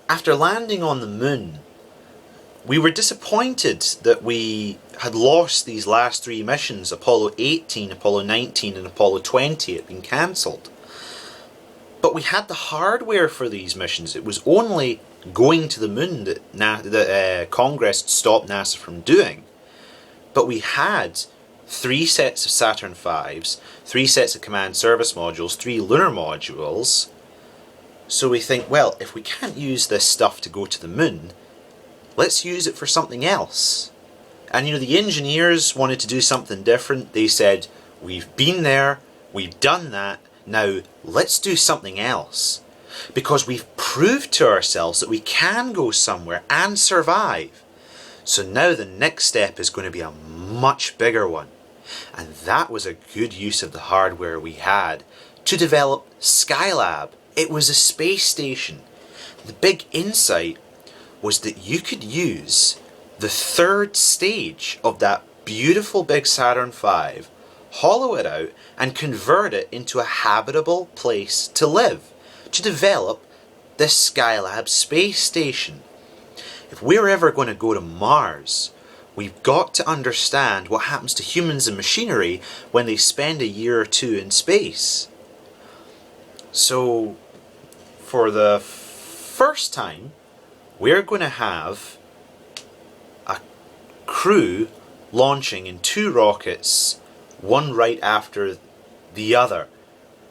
After landing on the moon, we were disappointed that we had lost these last 3 missions. Apollo 18, Apollo 19 and Apollo 20 had been cancelled. But we had the hardware for these missions. It was only going to the moon that Congress stopped NASA from doing. But we had 3 sets of Saturn V's, 3 sets of command service modules, 3 lunar modules. So we think, well, if we can't use this stuff to go to the moon, let's use it for something else. And the engineers wanted to do something different. They said, we've been there, we've done that, now let's do something else. Because we've proved to ourselves that we can go somewhere and survive. So now the next step is going to be a much bigger one. And that was a good use of the hardware we had to develop Skylab. It was a space station. The big insight was that you could use the 3rd stage of that beautiful big Saturn V, hollow it out and convert it into a habitable place to live, to develop this Skylab space station. If we're ever going to go to Mars, we've got to understand what happens to humans and machinery when they spend a year or 2 in space. So, for the first time, we're going to have a crew launching in 2 rockets, one right after the other.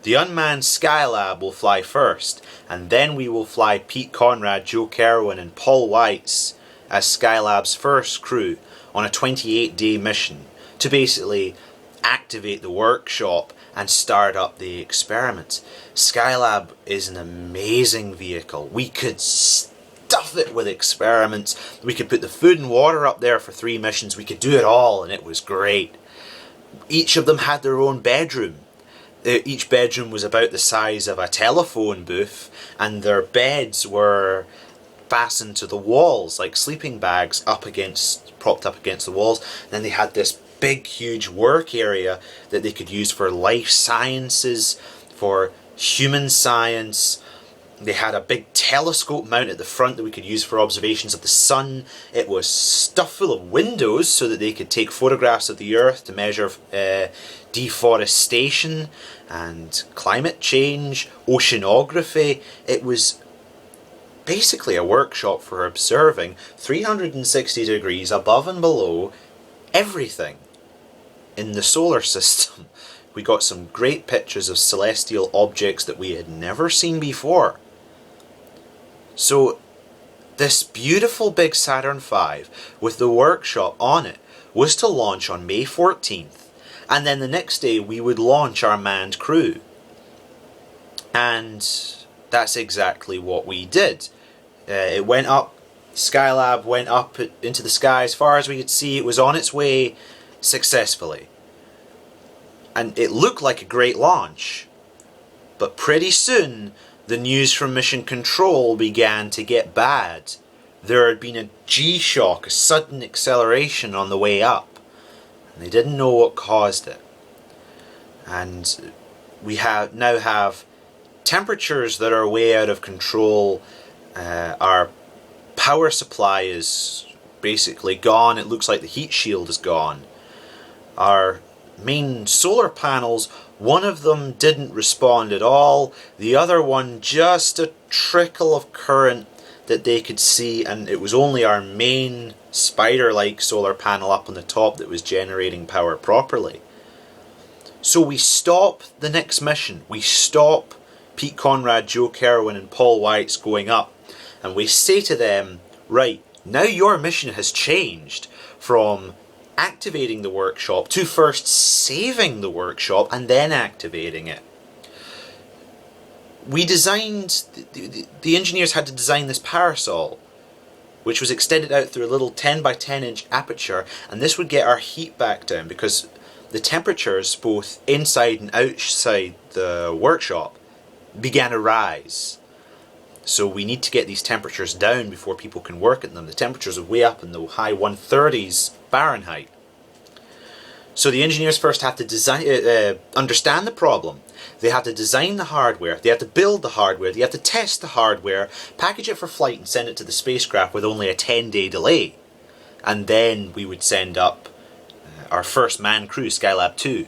The unmanned Skylab will fly first, and then we will fly Pete Conrad, Joe Kerwin and Paul Weitz as Skylab's first crew on a 28-day mission to basically activate the workshop and start up the experiments. Skylab is an amazing vehicle. We could stuff it with experiments. We could put the food and water up there for 3 missions. We could do it all, and it was great. Each of them had their own bedroom. Each bedroom was about the size of a telephone booth, and their beds were fastened to the walls like sleeping bags propped up against the walls. And then they had this big huge work area that they could use for life sciences, for human science. They had a big telescope mount at the front that we could use for observations of the sun. It was stuffed full of windows so that they could take photographs of the Earth to measure deforestation and climate change, oceanography. It was basically a workshop for observing 360 degrees above and below everything in the solar system. We got some great pictures of celestial objects that we had never seen before. So this beautiful big Saturn V with the workshop on it was to launch on May 14th, and then the next day we would launch our manned crew. And that's exactly what we did. It went up, Skylab went up into the sky as far as we could see. It was on its way successfully. And it looked like a great launch. But pretty soon, the news from Mission Control began to get bad. There had been a G-shock, a sudden acceleration on the way up. And they didn't know what caused it. And we now have temperatures that are way out of control. Our power supply is basically gone. It looks like the heat shield is gone. Our main solar panels, one of them didn't respond at all. The other one, just a trickle of current that they could see, and it was only our main spider-like solar panel up on the top that was generating power properly. So we stop the next mission. We stop Pete Conrad, Joe Kerwin and Paul Weitz going up, and we say to them, right, now your mission has changed from activating the workshop to first saving the workshop and then activating it. We designed, the engineers had to design this parasol, which was extended out through a little 10 by 10 inch aperture, and this would get our heat back down because the temperatures both inside and outside the workshop began to rise. So we need to get these temperatures down before people can work at them. The temperatures are way up in the high 130s Fahrenheit. So the engineers first have to understand the problem. They have to design the hardware, they have to build the hardware, they have to test the hardware, package it for flight and send it to the spacecraft with only a 10-day delay. And then we would send up our first manned crew, Skylab 2.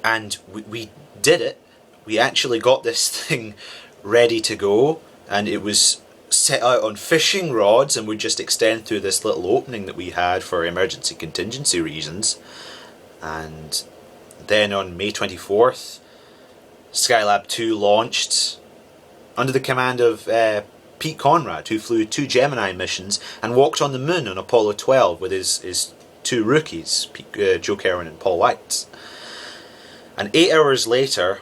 And we did it. We actually got this thing ready to go, and it was set out on fishing rods and would just extend through this little opening that we had for emergency contingency reasons. And then on May 24th, Skylab 2 launched under the command of Pete Conrad, who flew 2 Gemini missions and walked on the moon on Apollo 12 with his 2 rookies, Joe Kerwin and Paul Weitz. And 8 hours later,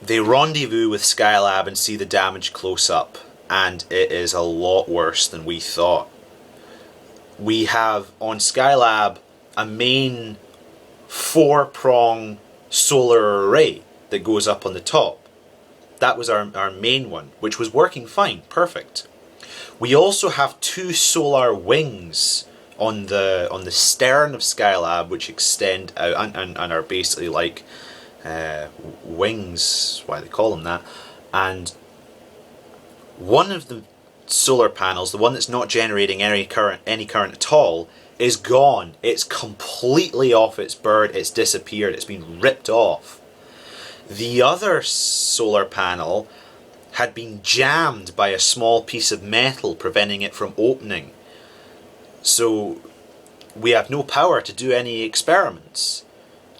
they rendezvous with Skylab and see the damage close up, and it is a lot worse than we thought. We have on Skylab a main 4-prong solar array that goes up on the top. That was our main one, which was working fine, perfect. We also have 2 solar wings on the stern of Skylab, which extend out and are basically like wings, why they call them that. And one of the solar panels, the one that's not generating any current at all, is gone. It's completely off its bird. It's disappeared. It's been ripped off. The other solar panel had been jammed by a small piece of metal, preventing it from opening. So we have no power to do any experiments.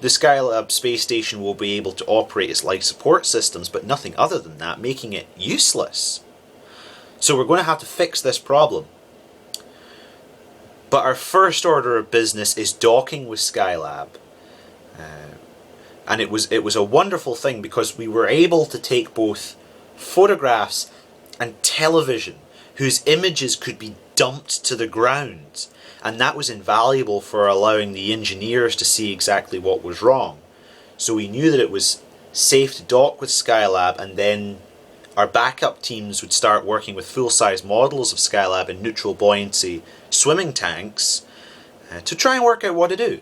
The Skylab space station will be able to operate its life support systems, but nothing other than that, making it useless. So we're going to have to fix this problem. But our first order of business is docking with Skylab. And it was a wonderful thing because we were able to take both photographs and television whose images could be dumped to the ground, and that was invaluable for allowing the engineers to see exactly what was wrong. So we knew that it was safe to dock with Skylab, and then our backup teams would start working with full-size models of Skylab in neutral buoyancy swimming tanks to try and work out what to do.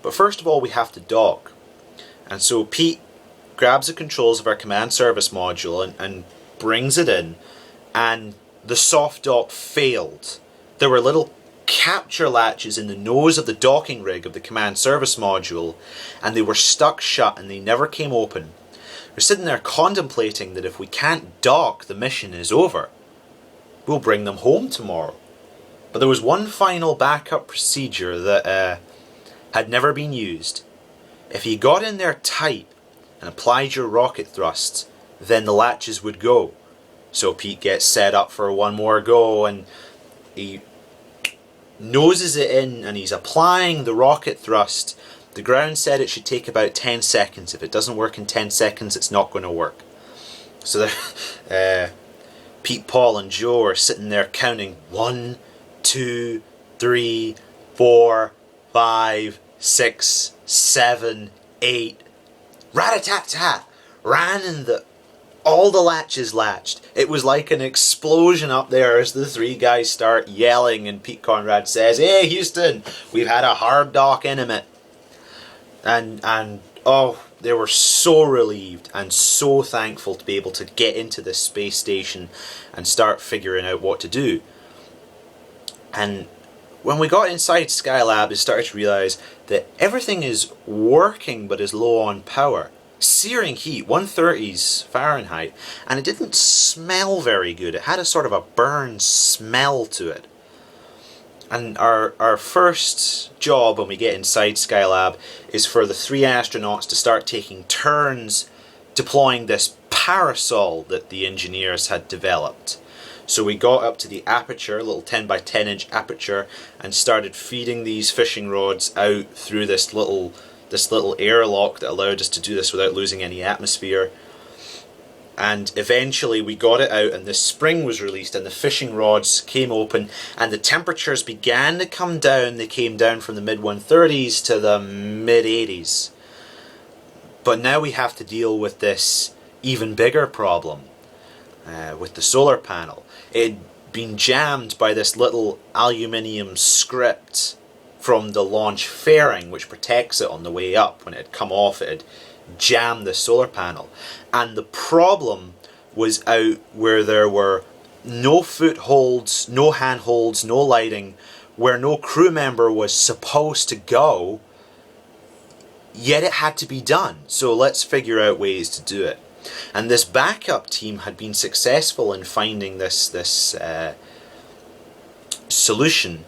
But first of all, we have to dock. And so Pete grabs the controls of our command service module and brings it in, and the soft dock failed. There were little capture latches in the nose of the docking rig of the command service module, and they were stuck shut and they never came open. We're sitting there contemplating that if we can't dock, the mission is over. We'll bring them home tomorrow. But there was one final backup procedure that had never been used. If you got in there tight and applied your rocket thrust, then the latches would go. So Pete gets set up for one more go, and he noses it in and he's applying the rocket thrust. The ground said it should take about 10 seconds. If it doesn't work in 10 seconds, it's not going to work. So Pete, Paul and Joe are sitting there counting 1, 2, 3, 4, 5, 6, 7, 8. Rat-a-tat-tat! Ran and all the latches latched. It was like an explosion up there as the 3 guys start yelling, and Pete Conrad says, "Hey Houston, we've had a hard dock intimate." And oh, they were so relieved and so thankful to be able to get into this space station and start figuring out what to do. And when we got inside Skylab, we started to realize that everything is working but is low on power. Searing heat, 130s Fahrenheit, and it didn't smell very good. It had a sort of a burn smell to it. And our first job when we get inside Skylab is for the 3 astronauts to start taking turns deploying this parasol that the engineers had developed. So we got up to the aperture, a little 10 by 10 inch aperture, and started feeding these fishing rods out through this little airlock that allowed us to do this without losing any atmosphere. And eventually we got it out, and the spring was released and the fishing rods came open, and the temperatures began to come down. They came down from the mid 130s to the mid 80s. But now we have to deal with this even bigger problem with the solar panel. It had been jammed by this little aluminium script from the launch fairing, which protects it on the way up. When it had come off, it had jammed the solar panel. And the problem was out where there were no footholds, no handholds, no lighting, where no crew member was supposed to go, yet it had to be done. So let's figure out ways to do it. And this backup team had been successful in finding this solution,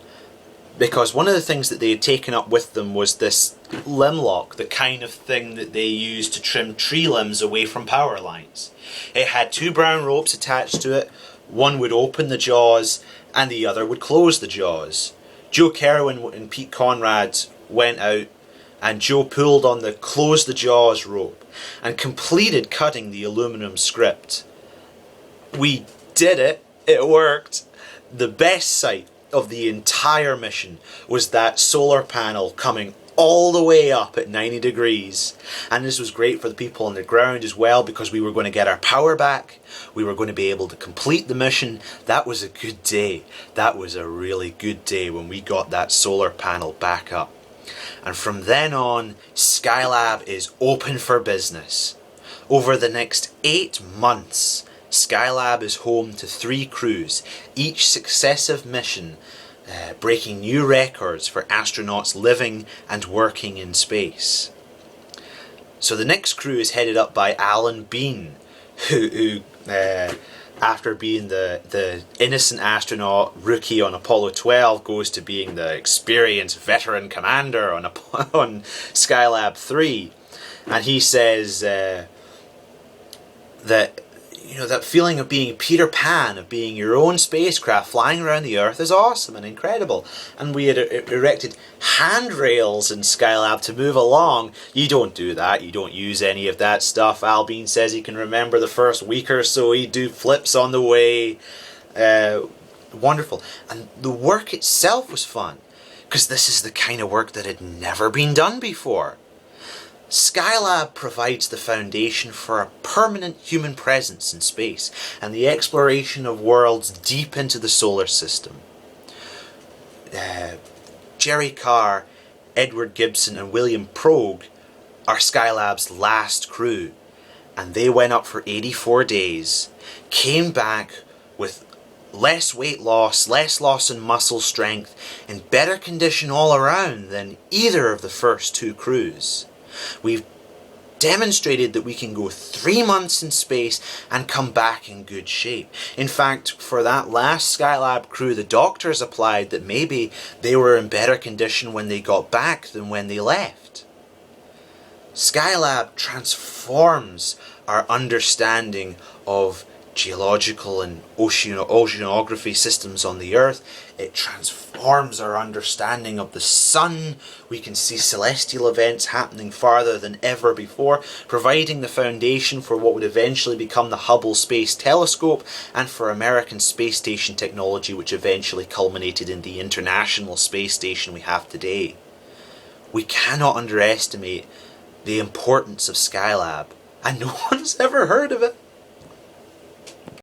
because one of the things that they had taken up with them was this limb lock, the kind of thing that they use to trim tree limbs away from power lines. It had two brown ropes attached to it. One would open the jaws and the other would close the jaws. Joe Kerwin and Pete Conrad went out, and Joe pulled on the close the jaws rope and completed cutting the aluminum script. We did it. It worked. The best sight of the entire mission was that solar panel coming all the way up at 90 degrees. And this was great for the people on the ground as well, because we were going to get our power back. We were going to be able to complete the mission. That was a good day. That was a really good day when we got that solar panel back up. And from then on, Skylab is open for business. Over the next 8 months, Skylab is home to 3 crews, each successive mission breaking new records for astronauts living and working in space. So the next crew is headed up by Alan Bean, who after being the innocent astronaut rookie on Apollo 12, goes to being the experienced veteran commander on Skylab 3. And he says that, you know, that feeling of being Peter Pan, of being your own spacecraft flying around the Earth, is awesome and incredible. And we had erected handrails in Skylab to move along. You don't do that. You don't use any of that stuff. Al Bean says he can remember the first week or so he'd do flips on the way. Wonderful. And the work itself was fun, because this is the kind of work that had never been done before. Skylab provides the foundation for a permanent human presence in space and the exploration of worlds deep into the solar system. Jerry Carr, Edward Gibson and William Progue are Skylab's last crew, and they went up for 84 days, came back with less weight loss, less loss in muscle strength, and better condition all around than either of the first 2 crews. We've demonstrated that we can go 3 months in space and come back in good shape. In fact, for that last Skylab crew, the doctors applied that maybe they were in better condition when they got back than when they left. Skylab transforms our understanding of geological and oceanography systems on the Earth. It transforms our understanding of the sun. We can see celestial events happening farther than ever before, providing the foundation for what would eventually become the Hubble Space Telescope and for American space station technology, which eventually culminated in the International Space Station we have today. We cannot underestimate the importance of Skylab, and no one's ever heard of it.